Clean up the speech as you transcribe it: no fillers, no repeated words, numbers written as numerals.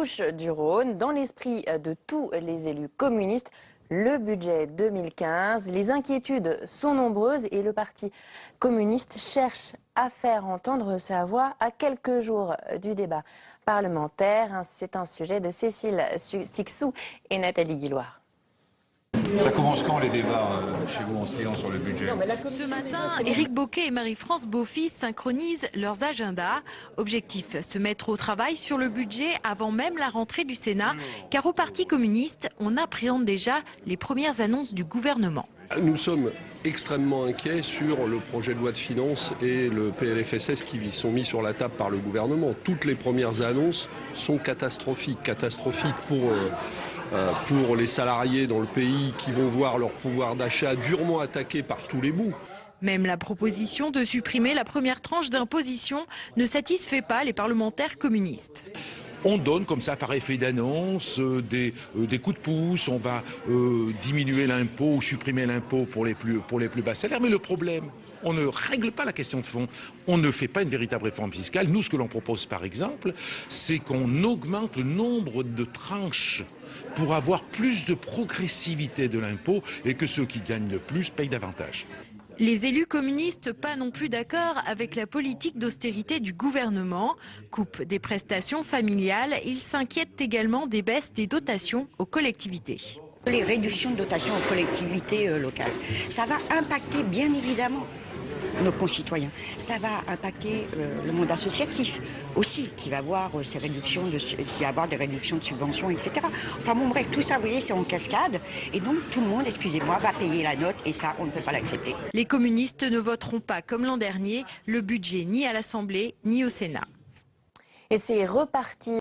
Bouches-du-Rhône. Dans l'esprit de tous les élus communistes, le budget 2015, les inquiétudes sont nombreuses et le Parti communiste cherche à faire entendre sa voix à quelques jours du débat parlementaire. C'est un sujet de Cécile Sixou et Nathalie Guilloire. Ça commence quand les débats chez vous en séance sur le budget? Ce matin, Éric Bocquet et Marie-France Beaufils synchronisent leurs agendas. Objectif, se mettre au travail sur le budget avant même la rentrée du Sénat, car au Parti communiste, on appréhende déjà les premières annonces du gouvernement. Nous sommes extrêmement inquiets sur le projet de loi de finances et le PLFSS qui sont mis sur la table par le gouvernement. Toutes les premières annonces sont catastrophiques. Catastrophiques pour les salariés dans le pays qui vont voir leur pouvoir d'achat durement attaqué par tous les bouts. Même la proposition de supprimer la première tranche d'imposition ne satisfait pas les parlementaires communistes. On donne comme ça par effet d'annonce des coups de pouce, on va diminuer l'impôt ou supprimer l'impôt pour les plus bas salaires. Mais le problème, on ne règle pas la question de fond. On ne fait pas une véritable réforme fiscale. Nous, ce que l'on propose par exemple, c'est qu'on augmente le nombre de tranches pour avoir plus de progressivité de l'impôt et que ceux qui gagnent le plus payent davantage. Les élus communistes pas non plus d'accord avec la politique d'austérité du gouvernement. Coupe des prestations familiales, ils s'inquiètent également des baisses des dotations aux collectivités. Les réductions de dotations aux collectivités locales, ça va impacter bien évidemment nos concitoyens. Ça va impacter le monde associatif aussi, qui va avoir des réductions de subventions, etc. Enfin bon bref, tout ça, vous voyez, c'est en cascade. Et donc tout le monde, excusez-moi, va payer la note et ça, on ne peut pas l'accepter. Les communistes ne voteront pas, comme l'an dernier, le budget ni à l'Assemblée ni au Sénat. Et c'est reparti.